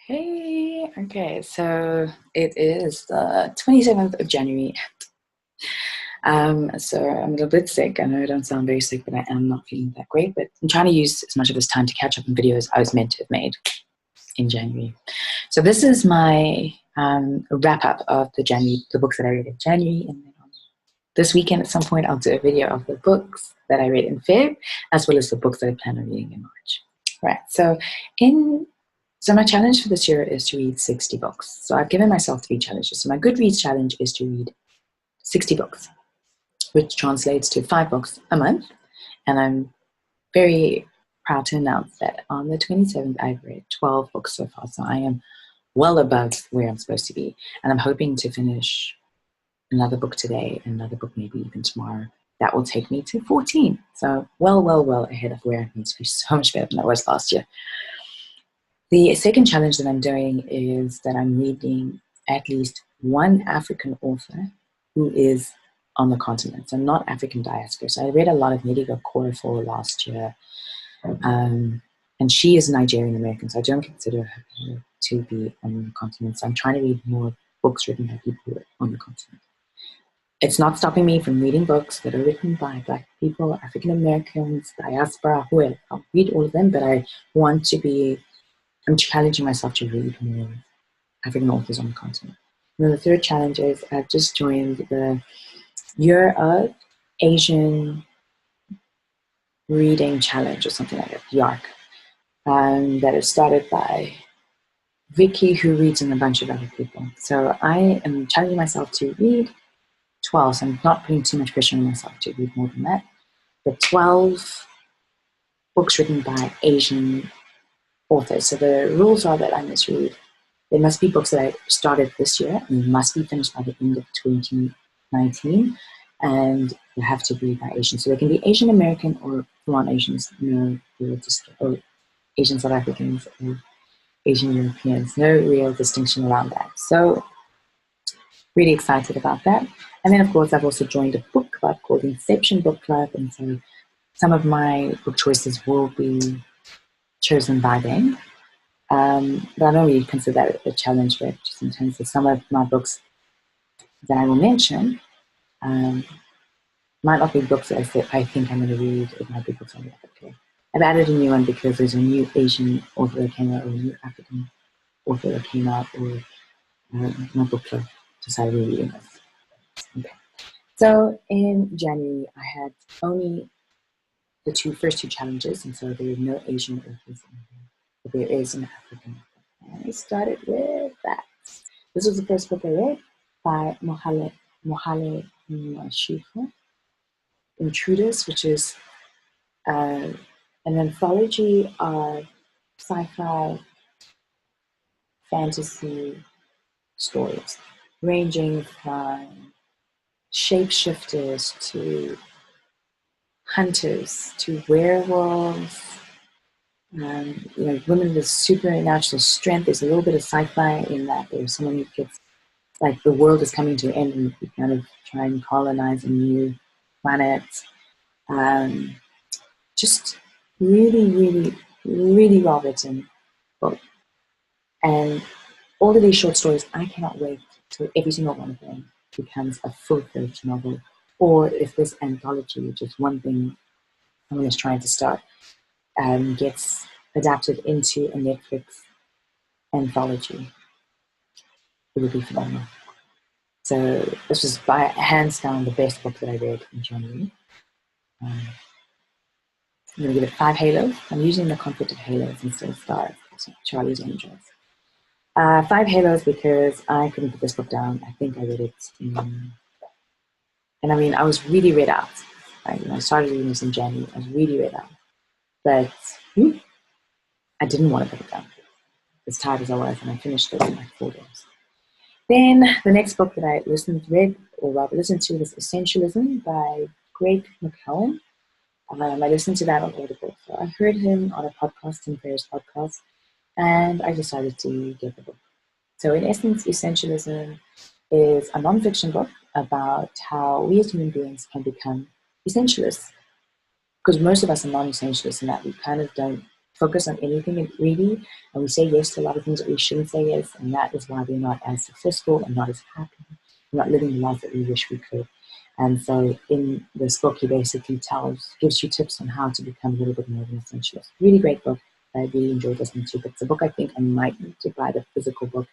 Hey, okay, so it is the 27th of January. So I'm a little bit sick. I know I don't sound very sick, but I am not feeling that great. But I'm trying to use as much of this time to catch up on videos I was meant to have made in January. So this is my wrap up of the books that I read in January, and then on this weekend at some point I'll do a video of the books that I read in Feb, as well as the books that I plan on reading in March. Right. So my challenge for this year is to read 60 books. So I've given myself 3 challenges. So my Goodreads challenge is to read 60 books, which translates to 5 books a month. And I'm very proud to announce that on the 27th, I've read 12 books so far. So I am well above where I'm supposed to be. And I'm hoping to finish another book today, another book maybe even tomorrow. That will take me to 14. So well ahead of where I need to be. So much better than I was last year. The second challenge that I'm doing is that I'm reading at least one African author who is on the continent, so not African diaspora. So I read a lot of Mediga Corafor last year, and she is Nigerian American, so I don't consider her to be on the continent. So I'm trying to read more books written by people on the continent. It's not stopping me from reading books that are written by Black people, African Americans, diaspora, whoever. I'll read all of them, but I'm challenging myself to read more African authors on the continent. And then the third challenge is I've just joined the Year of Asian Reading Challenge or something like that, YARC, that is started by Vicky, who reads and a bunch of other people. So I am challenging myself to read 12, so I'm not putting too much pressure on myself to read more than that, but 12 books written by Asian authors. So the rules are that I must read. There must be books that I started this year and must be finished by the end of 2019, and they have to be by Asian. So they can be Asian American or full-on Asians, or Asian South Africans or Asian Europeans. No real distinction around that. So really excited about that. And then, of course, I've also joined a book club called Inception Book Club, and so some of my book choices will be chosen by them. But I don't really consider that a challenge, but just in terms of some of my books that I will mention, might not be books that I think I'm going to read. It might be books I'm like, okay. I've added a new one because there's a new Asian author that came out, or a new African author that came out, or my book club decided we're reading this. Okay. So in January, I had only the first two challenges, and so there were no Asian authors in there, but there is an African author. And I started with that. This was the first book I read by Mohale Mashifa, Intruders, which is an anthology of sci-fi fantasy stories, ranging from shapeshifters to hunters to werewolves, women with supernatural strength. There's a little bit of sci-fi in that. There's someone who gets, like, the world is coming to an end and you kind of try and colonize a new planet. Just really well written book. And all of these short stories, I cannot wait till every single one of them becomes a full-fledged novel. Or if this anthology, which is one thing someone is trying to start, gets adapted into a Netflix anthology, it would be phenomenal. So this was by hands down the best book that I read in January. I'm going to give it 5 halos. I'm using the concept of halos instead of stars. So Charlie's Angels. 5 halos because I couldn't put this book down. I think I read it and I mean, I was really read out. I started reading this in January. I was really read out. But I didn't want to put it down. As tired as I was, and I finished this in like 4 days. Then the next book that I listened to was Essentialism by Greg McCowan. I listened to that on Audible. So I heard him on a podcast, Tim Ferriss' podcast, and I decided to get the book. So in essence, Essentialism is a non-fiction book about how we as human beings can become essentialists. Because most of us are non-essentialists in that we kind of don't focus on anything really, and we say yes to a lot of things that we shouldn't say yes, and that is why we're not as successful and not as happy, not living the life that we wish we could. And so in this book, he basically gives you tips on how to become a little bit more of an essentialist. Really great book. I really enjoyed listening to it. It's a book I think I might need to buy, the physical book,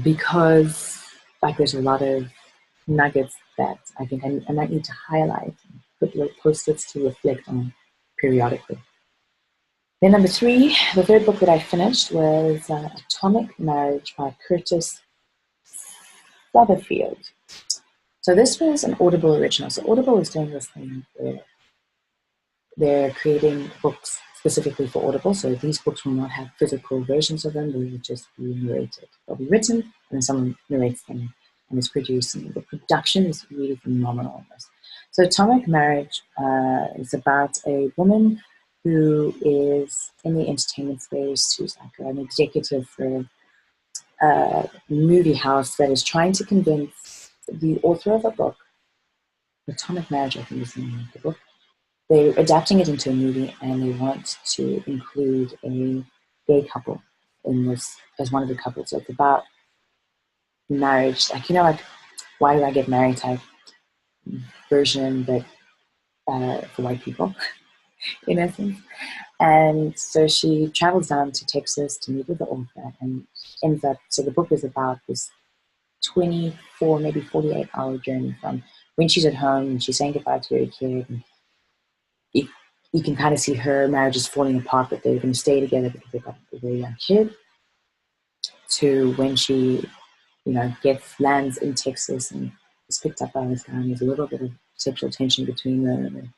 because like there's a lot of nuggets that I think I might need to highlight and put little post-its to reflect on periodically. Then number 3, the third book that I finished was Atomic Marriage by Curtis Sutherfield. So this was an Audible original. So Audible is doing this thing where they're creating books specifically for Audible. So these books will not have physical versions of them. They will just be narrated. They'll be written, and then someone narrates them and is produced. And the production is really phenomenal on this. So Atomic Marriage is about a woman who is in the entertainment space. She's like an executive for a movie house that is trying to convince the author of a book, Atomic Marriage, I think is the name of the book. They're adapting it into a movie, and they want to include a gay couple in this as one of the couples. So it's about marriage, like, you know, like why did I get married type version, but for white people, in essence. And so she travels down to Texas to meet with the author, and ends up. So the book is about this 24, maybe 48-hour journey from when she's at home and she's saying goodbye to her kid. And you can kind of see her marriage is falling apart, but they're going to stay together because they've got a very young kid, to when she, lands in Texas and is picked up by this guy, and there's a little bit of sexual tension between them, and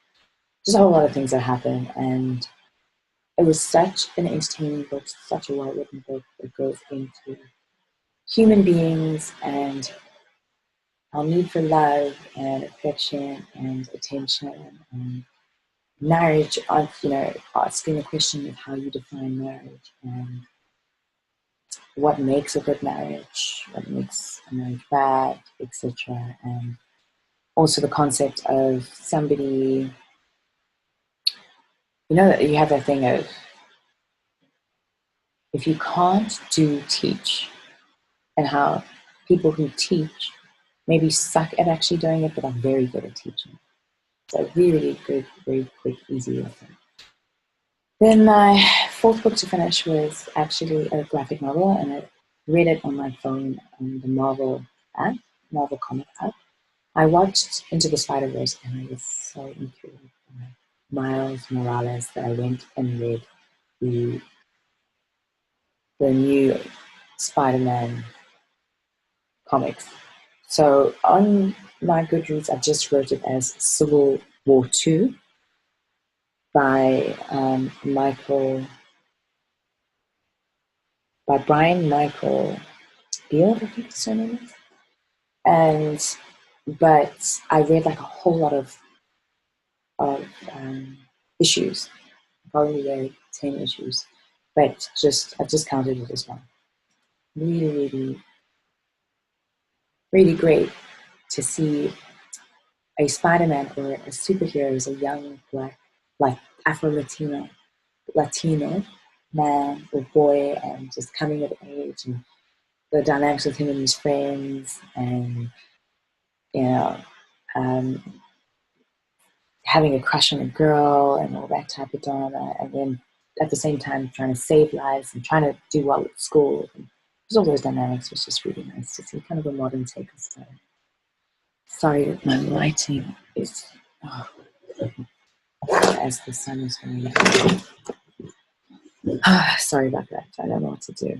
just a whole lot of things that happen. And it was such an entertaining book, such a well-written book that goes into human beings and our need for love and affection and attention and marriage, asking the question of how you define marriage and what makes a good marriage, what makes a marriage bad, etc. And also the concept of somebody, you have that thing of, if you can't teach, and how people who teach maybe suck at actually doing it, but are very good at teaching. So really good, very quick, easy lesson. Then my 4th book to finish was actually a graphic novel, and I read it on my phone on the Marvel comic app. I watched Into the Spider-Verse, and I was so intrigued by Miles Morales that I went and read the new Spider-Man comics. So on my Goodreads, I just wrote it as Civil War 2 by Brian Michael Beard, I think his name is. But I read like a whole lot of issues, probably like 10 issues, but I just counted it as one. Really, really, really great to see a Spider-Man or a superhero as a young black, like Afro-Latino man or boy, and just coming of age, and the dynamics with him and his friends, and having a crush on a girl and all that type of drama, and then at the same time trying to save lives and trying to do well at school. And just all those dynamics was just really nice to see, kind of a modern take on stuff. Sorry that my lighting is as the sun is going down. Sorry about that. I don't know what to do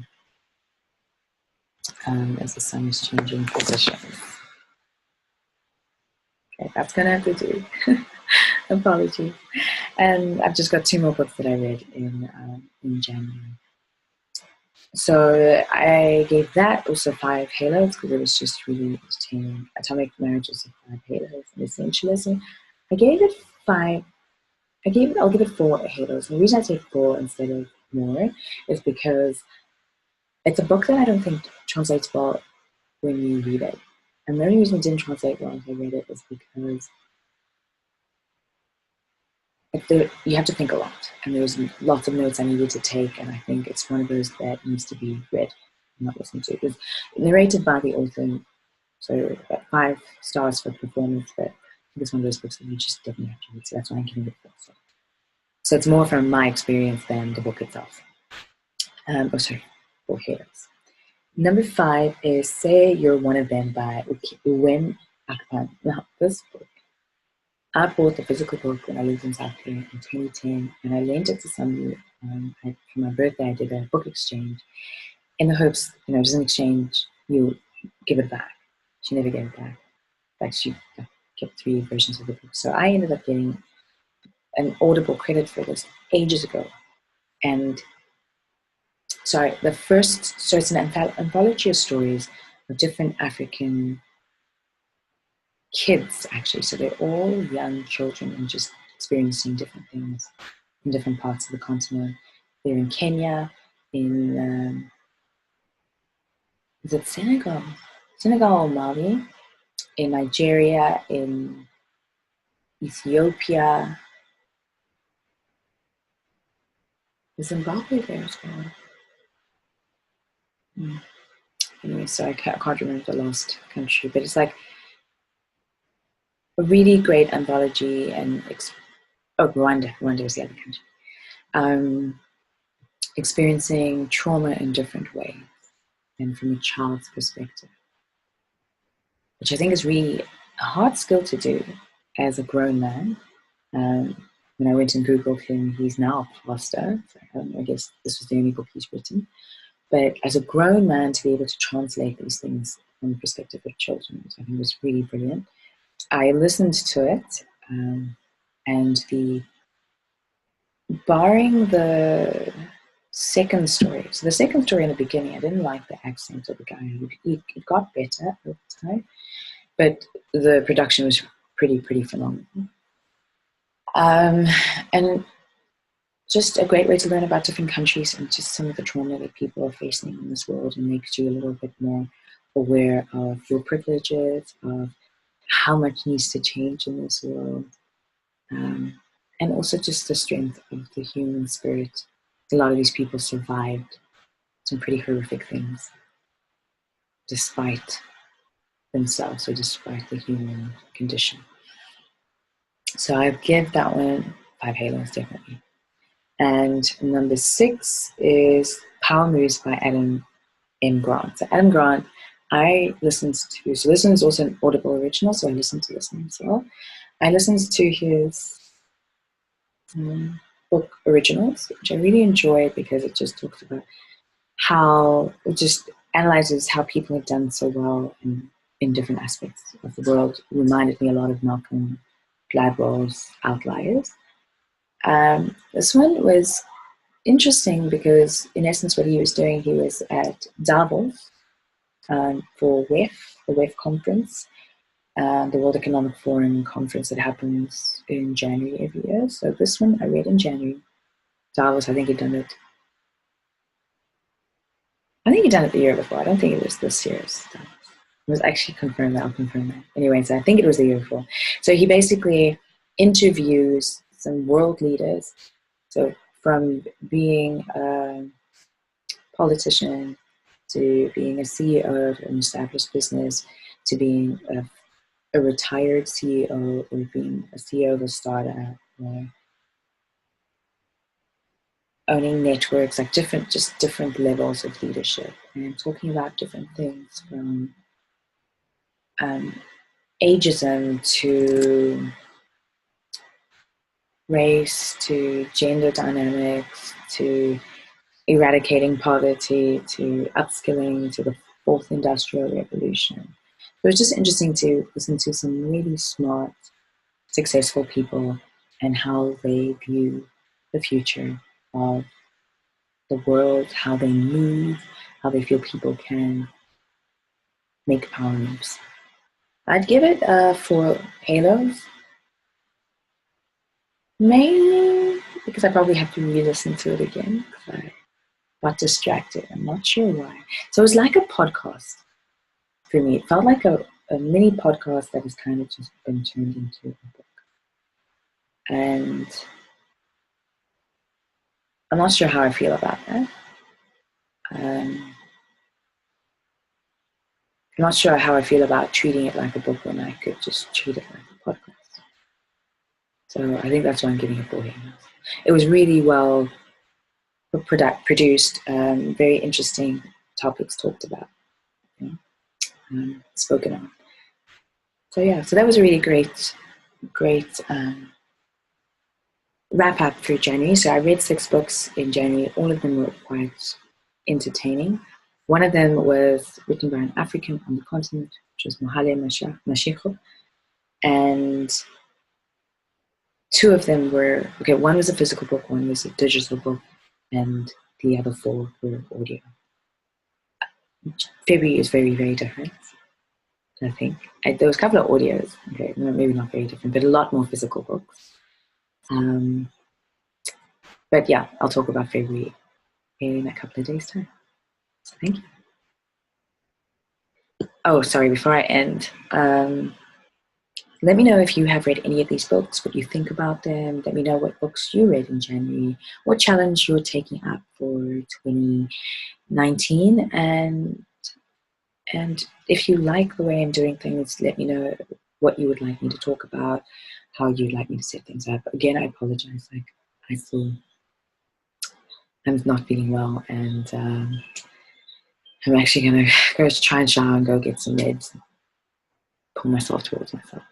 as the sun is changing positions. Okay, that's going to have to do. Apologies. And I've just got 2 more books that I read in January. So I gave that also 5 halos because it was just really entertaining. Atomic Marriage also 5 halos, and Essentialism, I gave it 5. I'll give it 4 halos. And the reason I take 4 instead of more is because it's a book that I don't think translates well when you read it. And the only reason it didn't translate well as I read it is because you have to think a lot, and there's lots of notes I needed to take, and I think it's one of those that needs to be read, not listened to. It was narrated by the author, so 5 stars for performance, but I think it's one of those books that you just definitely have to read, so that's why I'm giving it 4 stars. So it's more from my experience than the book itself. 4 heroes. Number 5 is Say You're One of Them by Uwen Akpan. Now, this book, I bought the physical book when I lived in South Korea in 2010, and I lent it to somebody. For my birthday, I did a book exchange in the hopes, just an exchange, you give it back. She never gave it back. Like, she kept 3 versions of the book. So I ended up getting an Audible credit for this ages ago. And so it's an anthology of stories of different African kids, actually. So they're all young children and just experiencing different things in different parts of the continent. They're in Kenya, in is it Senegal or Mali, in Nigeria, in Ethiopia, is Zimbabwe there as well? Anyway, so I can't remember the last country, but it's like a really great anthology. And Rwanda was the other country. Experiencing trauma in different ways and from a child's perspective, which I think is really a hard skill to do as a grown man. When I went and Googled him, he's now a pastor. So I guess this was the only book he's written. But as a grown man, to be able to translate these things from the perspective of children, I think was really brilliant. I listened to it, and barring the second story. So the second story in the beginning, I didn't like the accent of the guy. It got better over time, but the production was pretty phenomenal. And just a great way to learn about different countries and just some of the trauma that people are facing in this world, and makes you a little bit more aware of your privileges, of how much needs to change in this world, and also just the strength of the human spirit. A lot of these people survived some pretty horrific things despite themselves, or despite the human condition. So I give that one 5 halos, definitely. And number 6 is Power Moves by Adam M. Grant. So Adam Grant, I listened to, so this one is also an Audible original, so I listened to this one as well. I listened to his book originals, which I really enjoyed because it just talks about how, it just analyzes how people have done so well in different aspects of the world. It reminded me a lot of Malcolm Gladwell's Outliers. This one was interesting because, in essence, what he was doing, he was at Davos for WEF, the WEF conference, the World Economic Forum conference that happens in January every year. So this one I read in January. Davos, I think he'd done it. I think he'd done it the year before. I don't think it was this year's Davos. It was actually confirmed that. I'll confirm that. Anyway, so I think it was the year before. So he basically interviews some world leaders. So from being a politician to being a CEO of an established business to being a retired CEO, or being a CEO of a startup, or owning networks, like different levels of leadership, and talking about different things from ageism to race to gender dynamics to eradicating poverty to upskilling to the 4th industrial revolution. It was just interesting to listen to some really smart, successful people and how they view the future of the world, how they move, how they feel people can make power moves. I'd give it 4 halos, mainly because I probably have to re-listen to it again because I got distracted. I'm not sure why. So it was like a podcast for me. It felt like a mini podcast that has kind of just been turned into a book. And I'm not sure how I feel about that. I'm not sure how I feel about treating it like a book when I could just treat it like a podcast. So I think that's why I'm giving it 4 emails. It was really well produced, very interesting topics talked about, you know, spoken on. So yeah, so that was a really great wrap up for January. So I read 6 books in January. All of them were quite entertaining. One of them was written by an African on the continent, which was Mohale Mashiko. And 2 of them were, okay, one was a physical book, one was a digital book, and the other 4 were audio. February is very, very different, I think. There was a couple of audios, okay, maybe not very different, but a lot more physical books. But yeah, I'll talk about February in a couple of days' time. So thank you. Oh, sorry, before I end, let me know if you have read any of these books, what you think about them. Let me know what books you read in January, what challenge you're taking up for 2019. And if you like the way I'm doing things, let me know what you would like me to talk about, how you'd like me to set things up. Again, I apologize. I'm not feeling well, and I'm actually going to go try and shower and go get some meds, pull myself towards myself.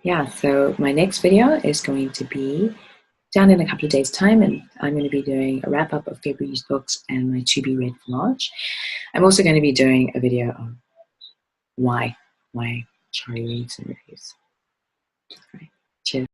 Yeah, so my next video is going to be down in a couple of days' time, and I'm going to be doing a wrap-up of February's books and my to-be-read for March. I'm also going to be doing a video on why Charlie reads and reviews. All right. Cheers.